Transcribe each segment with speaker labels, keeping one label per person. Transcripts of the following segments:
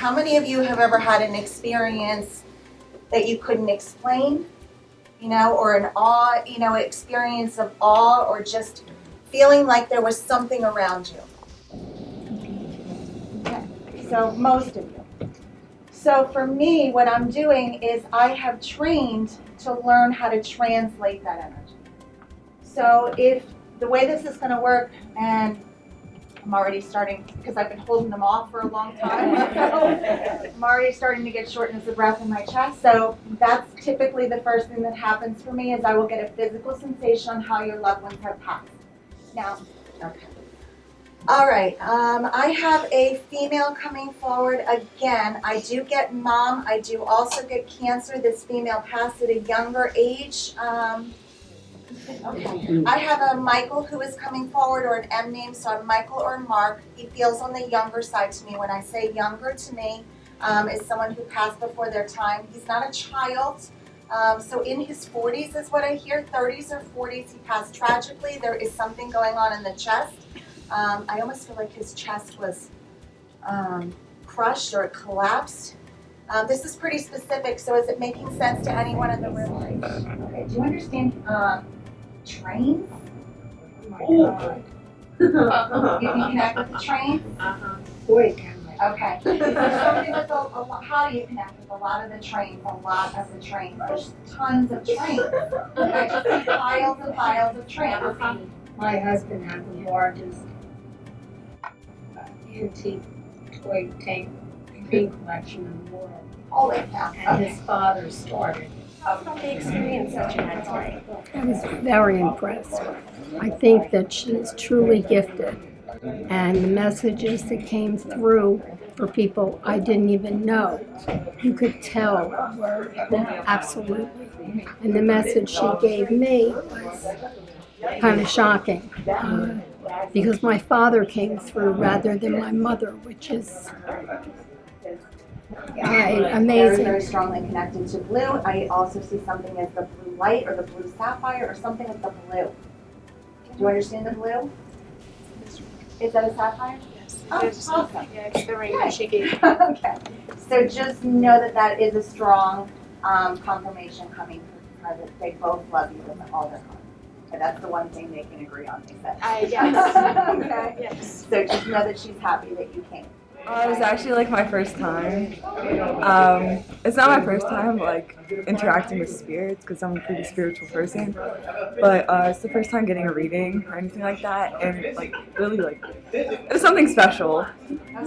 Speaker 1: how many of you have ever had an experience that you couldn't explain, or an awe, experience of awe, or just feeling like there was something around you? Okay. So most of you. So for me, what I'm doing is I have trained to learn how to translate that energy. So if the way this is going to work, and I'm already starting, because I've been holding them off for a long time, so I'm already starting to get shortness of breath in my chest. So that's typically the first thing that happens for me, is I will get a physical sensation on how your loved ones have passed. Now, okay. All right, I have a female coming forward again. I do get mom. I do also get cancer. This female passed at a younger age. Okay. I have a Michael who is coming forward, or an M name, so I'm Michael or Mark. He feels on the younger side to me. When I say younger to me, is someone who passed before their time. He's not a child. So in his 40s is what I hear, 30s or 40s. He passed tragically. There is something going on in the chest. I almost feel like his chest was crushed or it collapsed. This is pretty specific, so is it making sense to anyone in the room? Okay, do you understand trains?
Speaker 2: Oh my God.
Speaker 1: You can connect with the trains?
Speaker 2: Boy, can I.
Speaker 1: Okay. There's something with how do you connect with a lot of the trains? A lot of the trains. There's tons of trains. I just see piles and piles of trains.
Speaker 2: My husband had the largest antique toy tank collection in the world.
Speaker 1: Holy cow.
Speaker 2: And his father started.
Speaker 3: The experience that you had tonight.
Speaker 4: I was very impressed. I think that she is truly gifted. And the messages that came through for people I didn't even know, you could tell were absolutely. And the message she gave me was kind of shocking. Because my father came through rather than my mother, which is amazing.
Speaker 1: Very strongly connected to blue. I also see something as the blue light or the blue sapphire or something with the blue. Do you understand the blue? Is that a sapphire?
Speaker 3: Yes.
Speaker 1: Oh, awesome.
Speaker 3: Yeah, it's the ring that she gave.
Speaker 1: Okay. So just know that that is a strong confirmation coming from her that they both love you with all their heart. And that's the one thing they can agree on, they said.
Speaker 3: Yes.
Speaker 1: Okay.
Speaker 3: Yes.
Speaker 1: So just know that she's happy that you came.
Speaker 5: It was actually like my first time. It's not my first time like interacting with spirits because I'm a pretty spiritual person, but it's the first time getting a reading or anything like that, and like really like it was something special.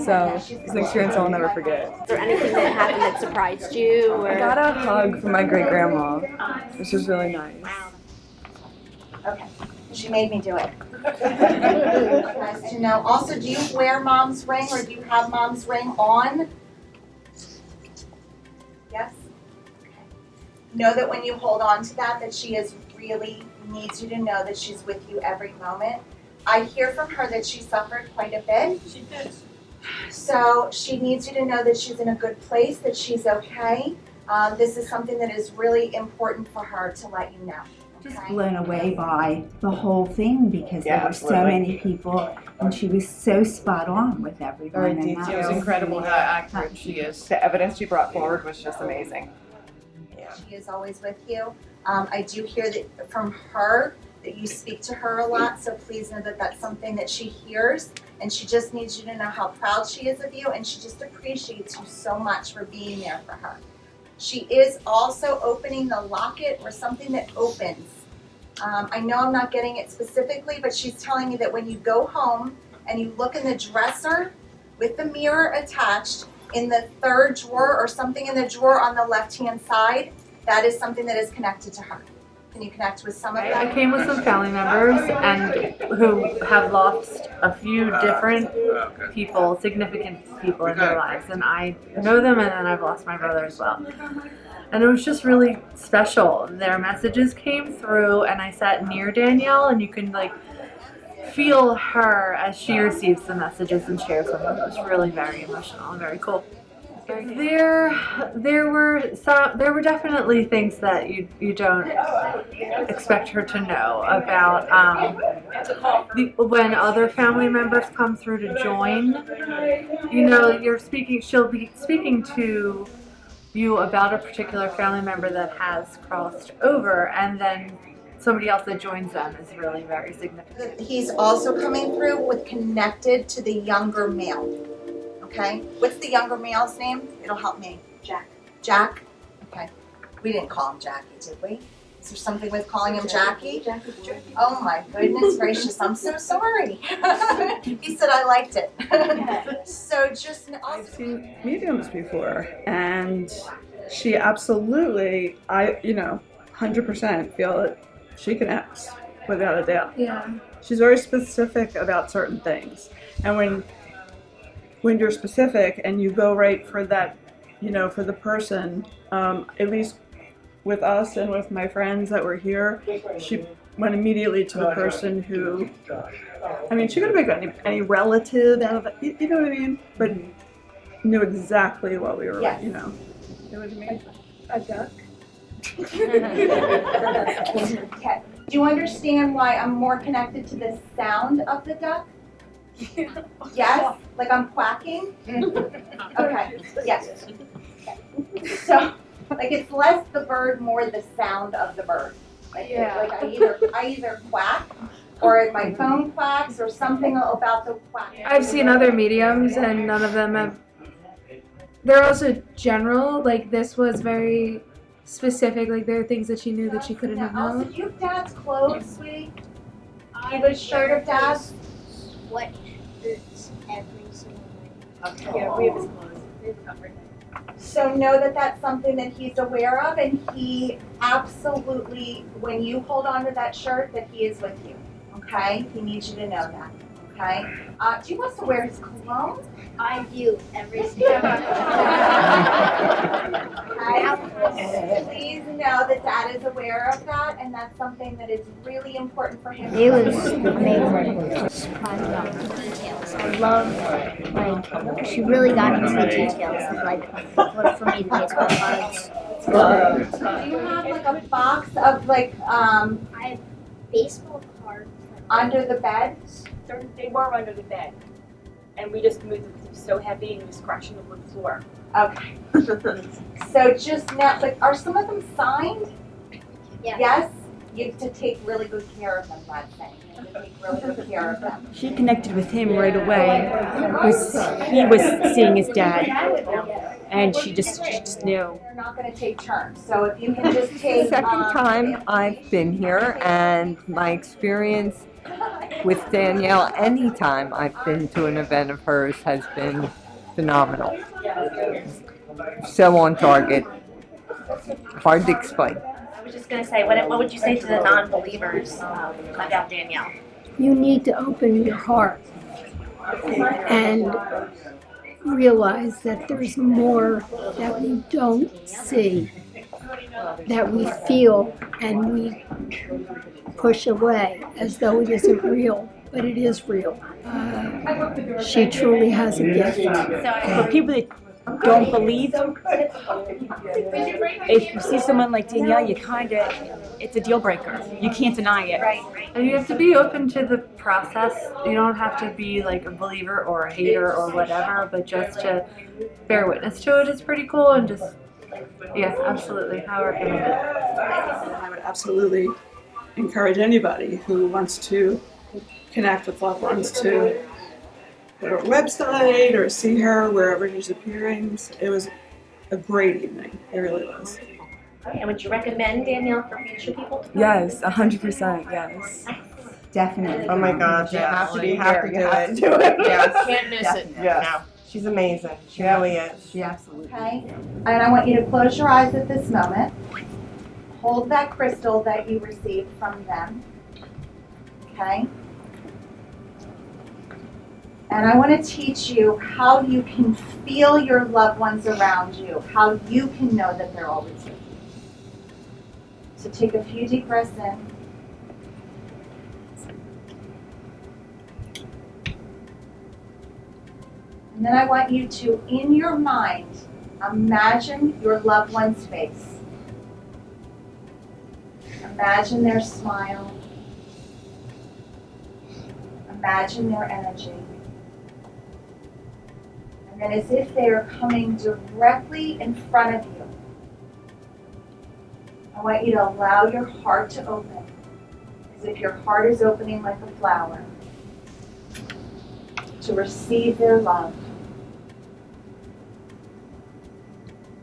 Speaker 5: So it's an experience I'll never forget.
Speaker 3: Is there anything that happened that surprised you? Or?
Speaker 5: I got a hug from my great grandma, which was really nice.
Speaker 1: Okay. She made me do it. Nice to know. Also, do you wear mom's ring, or do you have mom's ring on? Yes? Okay. Know that when you hold on to that she is really needs you to know that she's with you every moment. I hear from her that she suffered quite a bit.
Speaker 3: She did.
Speaker 1: So she needs you to know that she's in a good place, that she's okay. This is something that is really important for her to let you know.
Speaker 6: Just blown away by the whole thing because there were so many people and she was so spot on with everyone.
Speaker 7: Very
Speaker 6: and
Speaker 7: detailed.
Speaker 6: that
Speaker 7: It was incredible how accurate she is. The evidence she brought forward was just amazing.
Speaker 1: She is always with you. I do hear that from her that you speak to her a lot, so please know that that's something that she hears, and she just needs you to know how proud she is of you, and she just appreciates you so much for being there for her. She is also opening the locket or something that opens. I know I'm not getting it specifically, but she's telling me that when you go home and you look in the dresser with the mirror attached in the third drawer or something in the drawer on the left-hand side, that is something that is connected to her. Can you connect with some of them?
Speaker 8: I came with some family members and who have lost a few different people, significant people in their lives, and I know them, and then I've lost my brother as well. And it was just really special. Their messages came through, and I sat near Danielle, and you can like feel her as she receives the messages and shares them. It was really very emotional and very cool. There were definitely things that you don't expect her to know about when other family members come through to join, you know, she'll be speaking to you about a particular family member that has crossed over, and then somebody else that joins them is really very significant.
Speaker 1: He's also coming through with connected to the younger male. Okay? What's the younger male's name? It'll help me.
Speaker 3: Jack.
Speaker 1: Jack? Okay. We didn't call him Jackie, did we? Is there something with calling him Jackie? Oh my goodness gracious, I'm so sorry. He said I liked it. So just
Speaker 9: I've seen mediums before, and she absolutely, 100% feel that she connects without a doubt.
Speaker 8: Yeah.
Speaker 9: She's very specific about certain things, and when you're specific and you go right for that, for the person, at least with us and with my friends that were here, she went immediately to the person who, she could have picked any relative out of it, you know what I mean? But knew exactly what we were,
Speaker 1: Yes.
Speaker 9: It was amazing.
Speaker 8: A duck.
Speaker 1: Okay. Do you understand why I'm more connected to the sound of the duck? Yes? Like I'm quacking? Okay, yes. So, like it's less the bird, more the sound of the bird. Like, like I either quack, or my phone quacks, or something about the quack.
Speaker 8: I've seen other mediums, and none of them have. They're also general. Like this was very specific. Like there are things that she knew that she couldn't have
Speaker 1: Also,
Speaker 8: known.
Speaker 1: do you have Dad's clothes, sweetie? Do you have a shirt of Dad's?
Speaker 3: What hurts every single night.
Speaker 2: Yeah, we have his clothes. They've covered.
Speaker 1: So know that that's something that he's aware of, and he absolutely, when you hold on to that shirt, that he is with you, okay? He needs you to know that, okay? Do you want us to wear his cologne?
Speaker 3: I do every single night.
Speaker 1: Okay? Please know that Dad is aware of that, and that's something that is really important for him.
Speaker 3: It was amazing. Surprised about the details. I love, she really got into the details of what for me the baseball cards.
Speaker 1: Do you have like a box of
Speaker 3: I have baseball cards.
Speaker 1: under the bed?
Speaker 2: They were under the bed, and we just moved them because it was so heavy and we were scratching the wood floor.
Speaker 1: Okay. So just now, are some of them signed?
Speaker 3: Yeah.
Speaker 1: Yes? You have to take really good care of them, Brad's saying. You have to take really good care of them.
Speaker 10: She connected with him right away because he was seeing his dad, and she just knew.
Speaker 1: They're not going to take turns, so if you can just take.
Speaker 11: Second time I've been here, and my experience with Danielle, anytime I've been to an event of hers, has been phenomenal. So on target. Hard to explain.
Speaker 3: I was just going to say, what would you say to the non-believers about Danielle?
Speaker 4: You need to open your heart and realize that there's more that we don't see, that we feel and we push away as though it isn't real, but it is real. She truly has a gift.
Speaker 10: For people that don't believe, if you see someone like Danielle, it's a deal breaker. You can't deny it.
Speaker 3: Right.
Speaker 8: And you have to be open to the process. You don't have to be like a believer or a hater or whatever, but just to bear witness to it is pretty cool, and just, yeah, absolutely. I recommend it.
Speaker 9: I would absolutely encourage anybody who wants to connect with loved ones to go to her website or see her wherever she's appearing. It was a great evening. It really was.
Speaker 3: And would you recommend Danielle for future people to come?
Speaker 5: Yes, 100%, yes.
Speaker 6: Definitely.
Speaker 7: Oh my gosh,
Speaker 2: Yeah,
Speaker 7: you have to be
Speaker 2: you
Speaker 7: here.
Speaker 2: have to
Speaker 7: You have to do it. Yes.
Speaker 2: Can't miss it.
Speaker 7: Yes. No. She's amazing. She really is.
Speaker 6: She absolutely.
Speaker 1: Okay? And I want you to close your eyes at this moment. Hold that crystal that you received from them. Okay? And I want to teach you how you can feel your loved ones around you, how you can know that they're always with you. So take a few deep breaths in. And then I want you to, in your mind, imagine your loved one's face. Imagine their smile. imagine their energy. And then as if they are coming directly in front of you, I want you to allow your heart to open, as if your heart is opening like a flower, to receive their love,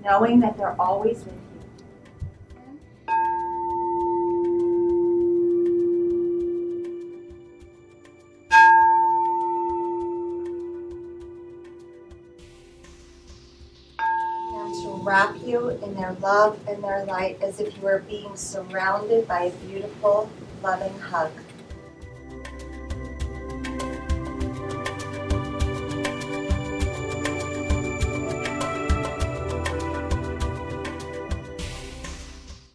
Speaker 1: knowing that they're always with you. To wrap you in their love and their light as if you were being surrounded by a beautiful, loving hug.